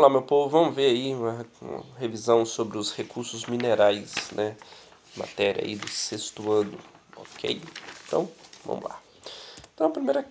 lá, meu povo, vamos ver aí uma revisão sobre os recursos minerais, né? Matéria aí do sexto ano, ok? Então, vamos lá. Então, a primeira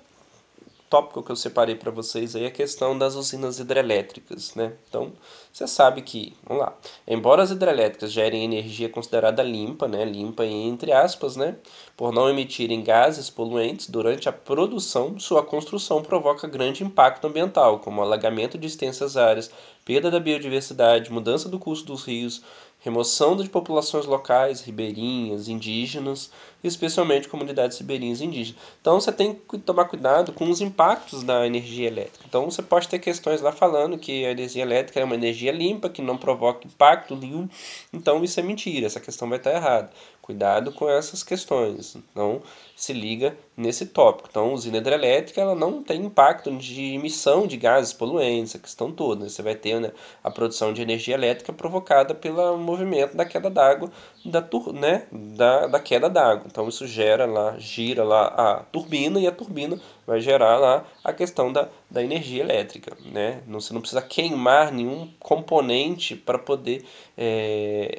tópico que eu separei para vocês aí é a questão das usinas hidrelétricas, né? Então, você sabe que, vamos lá, embora as hidrelétricas gerem energia considerada limpa, né, limpa entre aspas, né, por não emitirem gases poluentes durante a produção, sua construção provoca grande impacto ambiental, como alagamento de extensas áreas, perda da biodiversidade, mudança do curso dos rios, remoção de populações locais, ribeirinhas, indígenas, especialmente comunidades ribeirinhas e indígenas. Então você tem que tomar cuidado com os impactos da energia elétrica. Então você pode ter questões lá falando que a energia elétrica é uma energia limpa, que não provoca impacto nenhum. Então isso é mentira, essa questão vai estar errada. Cuidado com essas questões. Então se liga nesse tópico. Então, a usina hidrelétrica ela não tem impacto de emissão de gases poluentes, a questão toda. Você vai ter, né, a produção de energia elétrica provocada pelo movimento da queda d'água, da queda d'água. Então, isso gira lá a turbina e a turbina vai gerar lá a questão da energia elétrica, né? Você não precisa queimar nenhum componente para poder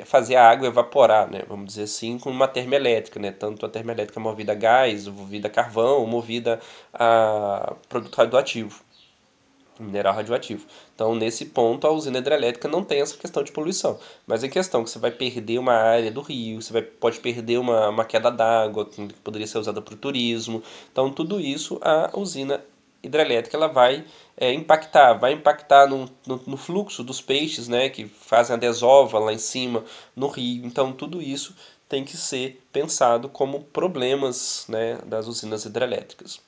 fazer a água evaporar, né? Vamos dizer assim, com uma termoelétrica, né? Tanto a termoelétrica movida a gás, movida a carvão, movida a produto radioativo, mineral radioativo. Então, nesse ponto, a usina hidrelétrica não tem essa questão de poluição. Mas em questão que você vai perder uma área do rio, pode perder uma queda d'água, que poderia ser usada para o turismo. Então, tudo isso a usina hidrelétrica ela vai impactar no fluxo dos peixes, né, que fazem a desova lá em cima no rio. Então, tudo isso tem que ser pensado como problemas, né, das usinas hidrelétricas.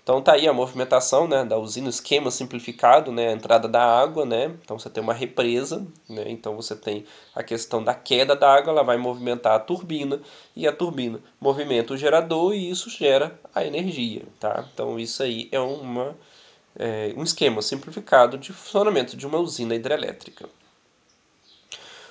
Então tá aí a movimentação, né, da usina, esquema simplificado, né, a entrada da água, né, então você tem uma represa, né, então você tem a questão da queda da água, ela vai movimentar a turbina e a turbina movimenta o gerador e isso gera a energia, tá? Então isso aí é um esquema simplificado de funcionamento de uma usina hidrelétrica.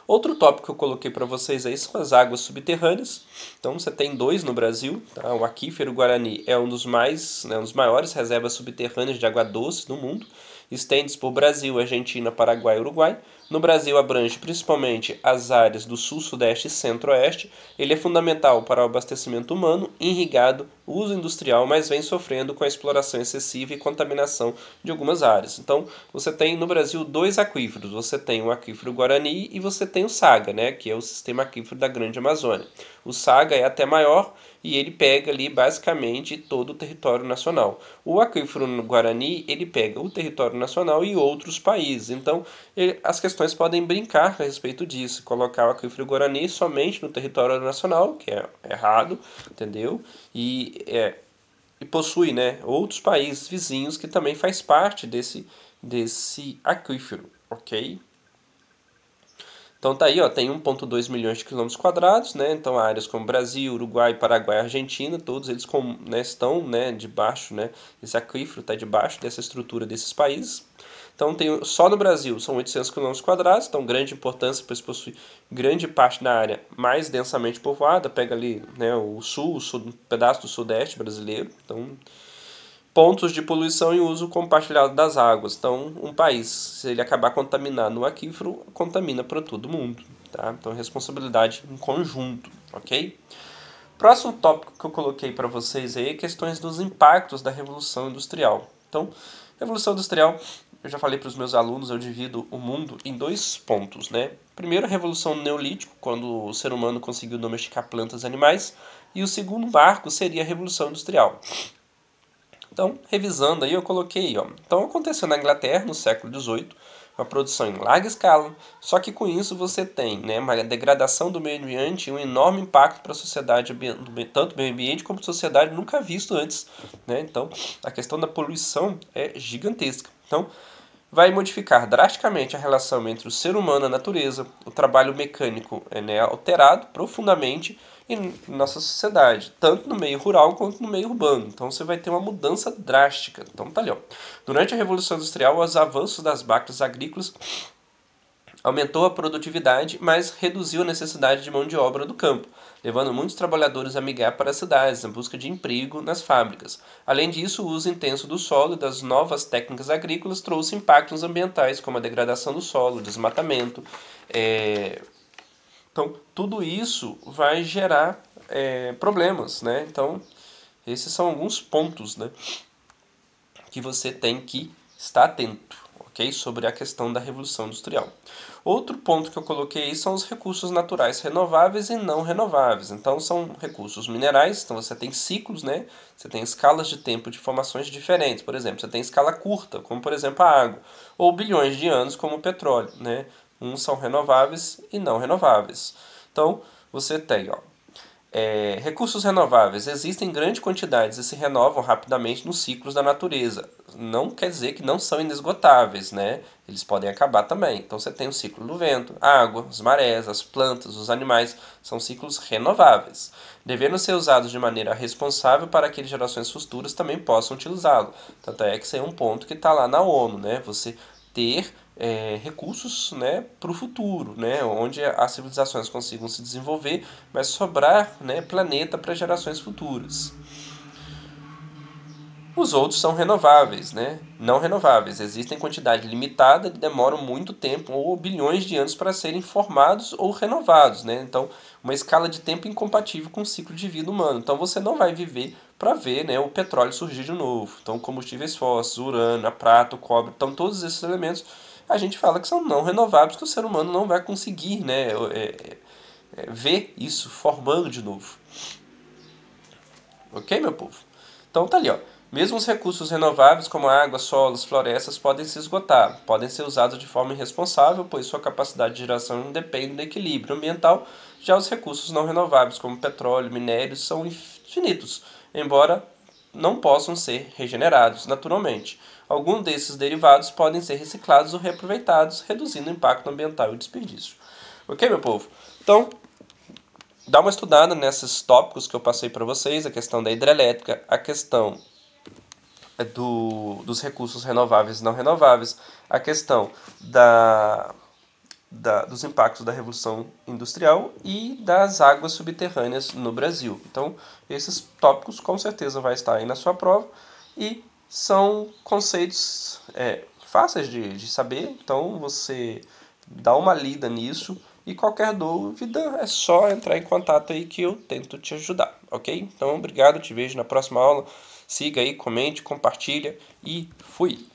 Outro tópico que eu coloquei para vocês aí são as águas subterrâneas. Então você tem dois no Brasil. Tá? O Aquífero Guarani é um dos maiores reservas subterrâneas de água doce do mundo. Estende-se por Brasil, Argentina, Paraguai e Uruguai. No Brasil abrange principalmente as áreas do sul, sudeste e centro-oeste. Ele é fundamental para o abastecimento humano, irrigado, uso industrial, mas vem sofrendo com a exploração excessiva e contaminação de algumas áreas. Então, você tem no Brasil dois aquíferos. Você tem o aquífero Guarani e você tem o Saga, né, que é o sistema aquífero da Grande Amazônia. O Saga é até maior e ele pega ali basicamente todo o território nacional. O aquífero Guarani, ele pega o território nacional e outros países. Então, as questões podem brincar a respeito disso, colocar o aquífero Guarani somente no território nacional, que é errado, entendeu? E possui, né, outros países vizinhos que também faz parte desse aquífero, ok? Então tá aí, ó, tem 1,2 milhões de quilômetros quadrados, né? Então áreas como Brasil, Uruguai, Paraguai, Argentina, todos eles estão, né, debaixo, né? Esse aquífero está debaixo dessa estrutura desses países. Então tem só no Brasil são 800 quilômetros quadrados, então grande importância, pois possui grande parte da área mais densamente povoada, pega ali, né, o sul, um pedaço do sudeste brasileiro. Então pontos de poluição e uso compartilhado das águas. Então, um país, se ele acabar contaminando o aquífero, contamina para todo mundo. Tá? Então, responsabilidade em conjunto, ok? Próximo tópico que eu coloquei para vocês aí é questões dos impactos da Revolução Industrial. Então, Revolução Industrial, eu já falei para os meus alunos, eu divido o mundo em dois pontos, né? Primeiro, a Revolução Neolítico, quando o ser humano conseguiu domesticar plantas e animais, e o segundo marco seria a Revolução Industrial. Então, revisando aí, eu coloquei, ó. Então, aconteceu na Inglaterra, no século XVIII, uma produção em larga escala, só que com isso você tem, né, uma degradação do meio ambiente e um enorme impacto para a sociedade, tanto meio ambiente como sociedade nunca visto antes, né? Então, a questão da poluição é gigantesca. Então, vai modificar drasticamente a relação entre o ser humano e a natureza, o trabalho mecânico né, alterado profundamente em nossa sociedade, tanto no meio rural quanto no meio urbano. Então você vai ter uma mudança drástica. Então tá ali, ó. Durante a Revolução Industrial, os avanços das máquinas agrícolas aumentou a produtividade, mas reduziu a necessidade de mão de obra do campo. levando muitos trabalhadores a migrar para as cidades em busca de emprego nas fábricas. Além disso, o uso intenso do solo e das novas técnicas agrícolas trouxe impactos ambientais, como a degradação do solo, desmatamento. Então, tudo isso vai gerar problemas, né? Então, esses são alguns pontos, né, que você tem que estar atento, ok? Sobre a questão da Revolução Industrial. Outro ponto que eu coloquei aí são os recursos naturais renováveis e não renováveis. Então, são recursos minerais, então você tem ciclos, né? Você tem escalas de tempo de formações diferentes. Por exemplo, você tem escala curta, como por exemplo a água, ou bilhões de anos, como o petróleo, né? Uns são renováveis e não renováveis. Então, você tem, recursos renováveis existem em grandes quantidades e se renovam rapidamente nos ciclos da natureza. Não quer dizer que não são inesgotáveis, né? Eles podem acabar também. Então você tem o ciclo do vento, a água, as marés, as plantas, os animais, são ciclos renováveis, devendo ser usados de maneira responsável para que gerações futuras também possam utilizá-lo. Tanto é que isso é um ponto que está lá na ONU, né? Você ter recursos, né, para o futuro, né, onde as civilizações consigam se desenvolver, mas sobrar, né, planeta para gerações futuras. Os outros são renováveis, né? Não renováveis. Existem quantidade limitada que demoram muito tempo ou bilhões de anos para serem formados ou renovados, né? Então, uma escala de tempo incompatível com o ciclo de vida humano. Então, você não vai viver para ver, né, o petróleo surgir de novo. Então, combustíveis fósseis, urânio, a prata, o cobre, então todos esses elementos a gente fala que são não renováveis, que o ser humano não vai conseguir, né, ver isso formando de novo. Ok, meu povo? Então tá ali, ó. Mesmo os recursos renováveis, como água, solos, florestas, podem se esgotar, podem ser usados de forma irresponsável, pois sua capacidade de geração depende do equilíbrio ambiental. Já os recursos não renováveis, como petróleo, minérios, são infinitos, embora não possam ser regenerados naturalmente. Alguns desses derivados podem ser reciclados ou reaproveitados, reduzindo o impacto ambiental e o desperdício. Ok, meu povo? Então, dá uma estudada nesses tópicos que eu passei para vocês, a questão da hidrelétrica, a questão dos recursos renováveis e não renováveis, a questão dos impactos da Revolução Industrial e das águas subterrâneas no Brasil. Então, esses tópicos com certeza vai estar aí na sua prova e são conceitos fáceis de saber, então você dá uma lida nisso e qualquer dúvida é só entrar em contato aí que eu tento te ajudar, ok? Então, obrigado, te vejo na próxima aula. Siga aí, comente, compartilha e fui!